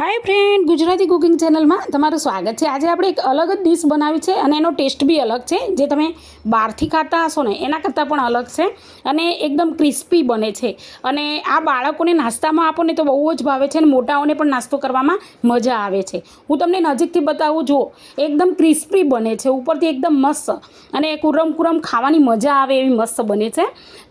Hi friend, Gujarati cooking channel में तमारुं स्वागत है। आज આપણે એક અલગ જ ડીશ બનાવી છે અને એનો ટેસ્ટ બી અલગ છે। જે તમે બહારથી ખાતા હશો ને એના કરતાં પણ અલગ છે અને એકદમ ક્રિસ્પી બને છે અને આ બાળકોને નાસ્તામાં આપો ને તો બહુ જ ભાવે છે અને મોટાઓને પણ નાસ્તો કરવામાં મજા આવે છે। હું તમને નજીકથી બતાવું, જુઓ એકદમ ક્રિસ્પી બને છે, ઉપરથી એકદમ મસ્ત અને કુરમ કુરમ ખાવાની મજા આવે એવી મસ્ત બને છે।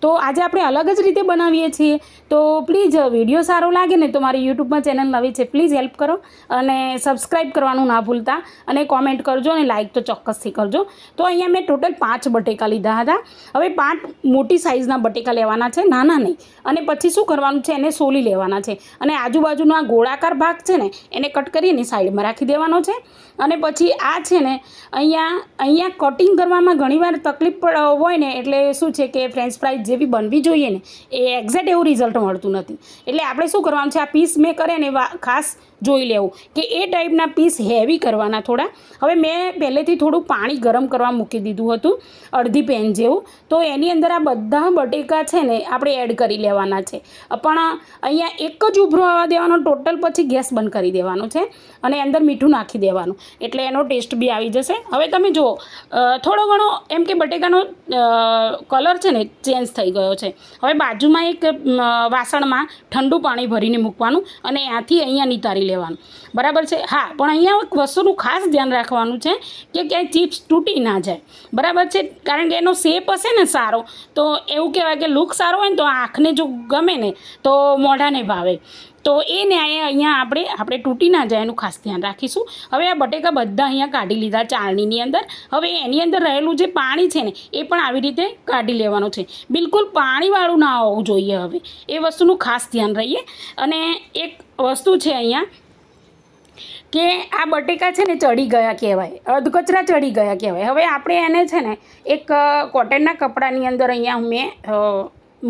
તો આજે આપણે અલગ જ રીતે બનાવીએ છીએ। તો પ્લીઝ વિડીયો સારો લાગે ને તો મારી યુટ્યુબમાં ચેનલ નવી છે, પ્લીઝ હેલ્પ કરો અને સબસ્ક્રાઈબ કરવાનું ના ભૂલતા અને કોમેન્ટ કરજો અને લાઈક તો ચોક્કસથી કરજો। તો અહીંયા મેં ટોટલ 5 બટેકા લીધા હતા। હવે 5 મોટી સાઇઝના બટેકા લેવાના છે, નાના નહીં। અને પછી શું કરવાનું છે, એને સોલી લેવાના છે અને આજુબાજુનો આ ગોળાકાર ભાગ છે ને એને કટ કરીને સાઈડમાં રાખી દેવાનો છે। અને પછી આ છે ને અહીંયા કટિંગ કરવામાં ઘણીવાર તકલીફ હોય ને, એટલે શું છે કે ફ્રેન્ચ ફ્રાઈઝ જેવી બનવી જોઈએ ને એ એક્ઝેક્ટ એવું રિઝલ્ટ મળતું નથી। એટલે આપણે શું કરવાનું છે, આ પીસ મેં કરે ને ખાસ જોઈ લેવું કે એ ટાઈપના પીસ હેવી કરવાના થોડા। હવે મેં પહેલેથી થોડું પાણી ગરમ કરવા મૂકી દીધું હતું, અડધી પેન જેવું। તો એની અંદર આ બધા બટેકા છે ને આપણે એડ કરી લેવાના છે, પણ અહીંયા એક જ ઉભરો આવવા દેવાનો ટોટલ, પછી ગેસ બંધ કરી દેવાનો છે અને અંદર મીઠું નાખી દેવાનું, એટલે એનો ટેસ્ટ બી આવી જશે। હવે તમે જુઓ થોડો ઘણો એમ કે બટેકાનો કલર છે ને ચેન્જ થઈ ગયો છે। હવે બાજુમાં એક વાસણમાં ઠંડુ પાણી ભરીને મૂકવાનું અને ત્યાંથી અહીંયા નિતારી લેવાનું, બરાબર છે। હા, પણ અહીંયા એક વસ્તુનું ખાસ ધ્યાન રાખવાનું છે કે ક્યાંય ચિપ્સ તૂટી ના જાય, બરાબર છે। કારણ કે એનો શેપ હશે ને સારો, તો એવું કહેવાય કે લુક સારો હોય ને તો આંખને જો ગમે ને તો મોઢાને ભાવે। તો એ ન્યાય અહીંયા આપણે તૂટી ના જાય એનું ખાસ ધ્યાન રાખીશું। હવે આ બટેકા બધા અહીંયા કાઢી લીધા ચાળણીની અંદર। હવે એની અંદર રહેલું જે પાણી છે ને એ પણ આવી રીતે કાઢી લેવાનું છે, બિલકુલ પાણીવાળું ના હોવું જોઈએ। હવે એ વસ્તુનું ખાસ ધ્યાન રહીએ। અને એક વસ્તુ છે અહીંયા કે આ બટેકા છે ને ચડી ગયા કહેવાય, અધકચરા ચડી ગયા કહેવાય। હવે આપણે એને છે ને એક કોટનના કપડાની અંદર અહીંયા મેં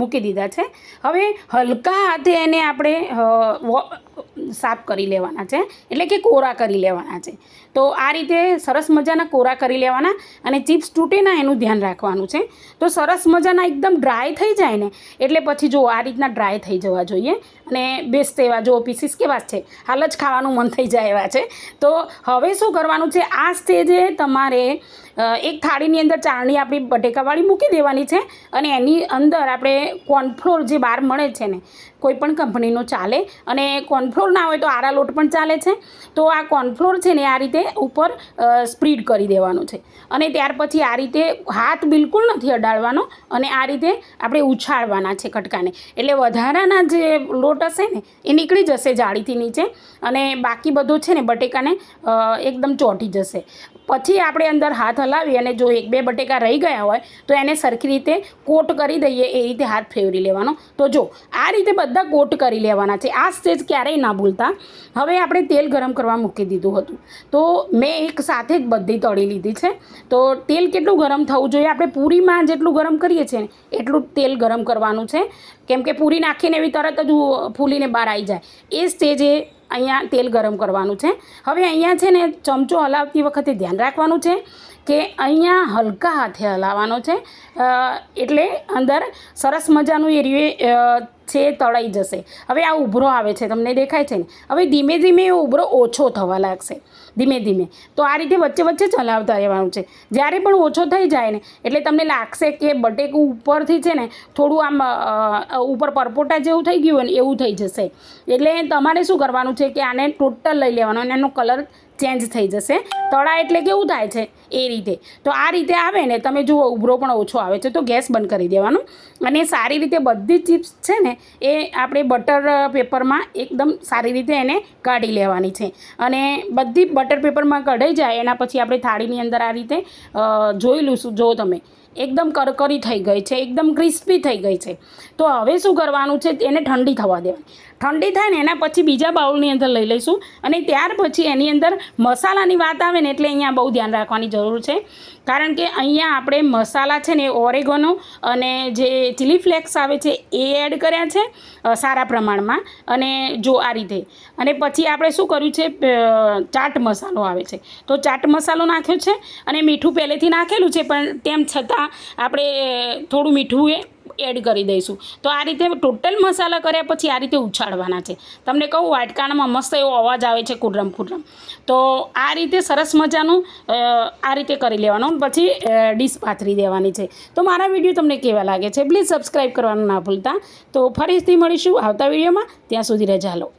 મૂકી દીધા છે। હવે હલકા હાથે એને આપણે સાફ કરી લેવાના છે, એટલે કે કોરા કરી લેવાના છે। તો આ રીતે સરસ મજાના કોરા કરી લેવાના અને ચિપ્સ તૂટે ના એનું ધ્યાન રાખવાનું છે। તો સરસ મજાના એકદમ ડ્રાય થઈ જાય ને એટલે પછી જો આ રીતના ડ્રાય થઈ જવા જોઈએ અને બેસ્ટ એવા જો પીસીસ કેવા છે, હાલ જ ખાવાનું મન થઈ જાય એવા છે। તો હવે શું કરવાનું છે, આ સ્ટેજે તમારે એક થાળીની અંદર ચાળણી આપણી બટેકાવાળી મૂકી દેવાની છે અને એની અંદર આપણે કોર્નફ્લોર જે બહાર મળે છે ને, કોઈ પણ કંપનીનો ચાલે, અને કોર્નફ્લોર ના હોય તો આરા લોટ પણ ચાલે છે। તો આ કોર્નફ્લોર છે ને આ રીતે ઉપર સ્પ્રીડ કરી દેવાનું છે અને ત્યાર પછી આ રીતે હાથ બિલકુલ નથી અડાડવાનો અને આ રીતે આપણે ઉછાળવાના છે કટકાને, એટલે વધારાના જે લોટ હશે ને એ નીકળી જશે જાળીથી નીચે અને બાકી બધું છે ને બટેકાને એકદમ ચોંટી જશે। પછી આપણે અંદર હાથ હલાવી અને જો 1-2 બટેકા રહી ગયા હોય તો એને સરખી રીતે કોટ કરી દઈએ, એ રીતે હાથ ફેરવી લેવાનો। તો જો આ રીતે બધા કોટ કરી લેવાના છે, આ સ્ટેજ ક્યારેય ના ભૂલતા। હવે આપણે તેલ ગરમ કરવા મૂકી દીધું હતું, તો મેં એક સાથે જ બધી તળી લીધી છે। તો તેલ કેટલું ગરમ થવું જોઈએ, આપણે પૂરીમાં જેટલું ગરમ કરીએ છીએ ને એટલું તેલ ગરમ કરવાનું છે, કેમ કે પૂરી નાખીને એવી તરત જ ફૂલીને બહાર આવી જાય, એ સ્ટેજે અહીંયા તેલ ગરમ કરવાનું છે। હવે અહીંયા છે ને ચમચો હલાવતી વખતે ધ્યાન રાખવાનું છે કે અહીંયા હલકા હાથે હલાવવાનો છે, એટલે અંદર સરસ મજાનું એરિયું છે તળાઈ જશે। હવે આ ઉભરો આવે છે, તમને દેખાય છે ને, હવે ધીમે ધીમે એ ઉભરો ઓછો થવા લાગશે, ધીમે ધીમે। તો આ રીતે વચ્ચે વચ્ચે જ હલાવતા રહેવાનું છે। જ્યારે પણ ઓછો થઈ જાય ને એટલે તમને લાગશે કે બટેકું ઉપરથી છે ને થોડું આમ ઉપર પરપોટા જેવું થઈ ગયું હોય ને એવું થઈ જશે, એટલે તમારે શું કરવાનું છે કે આને ટોટલ લઈ લેવાનો અને એનો કલર ચેન્જ થઈ જશે। તળા એટલે કેવું થાય છે એ રીતે। તો આ રીતે આવે ને, તમે જુઓ ઉભરો પણ ઓછો આવે છે તો ગેસ બંધ કરી દેવાનો અને સારી રીતે બધી ચિપ્સ છે ને એ આપણે બટર પેપરમાં એકદમ સારી રીતે એને કાઢી લેવાની છે અને બધી બટર પેપરમાં કઢાઈ જાય એના પછી આપણે થાળીની અંદર આ રીતે જોઈ લઈશું, જો તમે એકદમ કરકરી થઈ ગઈ છે, એકદમ ક્રિસ્પી થઈ ગઈ છે। તો હવે શું કરવાનું છે, એને ઠંડી થવા દેવાની। ઠંડી થાય ને એના પછી બીજા બાઉલની અંદર લઈ લઈશું અને ત્યાર પછી એની અંદર મસાલાની વાત આવે ને એટલે અહીંયા બહુ ધ્યાન રાખવાની જરૂર છે, કારણ કે અહીંયા આપણે મસાલા છે ને ઓરેગોનો અને જે ચીલી ફ્લેક્સ આવે છે એ એડ કર્યા છે સારા પ્રમાણમાં, અને જો આ રીતે। અને પછી આપણે શું કર્યું છે, ચાટ મસાલો આવે છે તો ચાટ મસાલો નાખ્યો છે અને મીઠું પહેલેથી નાખેલું છે, પણ તેમ છતાં એમાં આપણે થોડું મીઠું એડ કરી દઈશું. તો આ રીતે ટોટલ મસાલા કર્યા પછી આ રીતે ઉછાળવાના છે. તમને કહું વાટકાણામાં મસ્ત એવો અવાજ આવે છે કુડરમ કુડરમ. તો આ રીતે સરસ મજાનું આ રીતે કરી લેવાનું, પછી ડીશ પાથરી દેવાની છે. તો મારા વિડીયો તમને કેવા લાગે છે પ્લીઝ સબસ્ક્રાઈબ કરવાનું ના ભૂલતા. તો ફરીથી મળીશું આવતા વિડીયોમાં, ત્યાં સુધી રજા લો.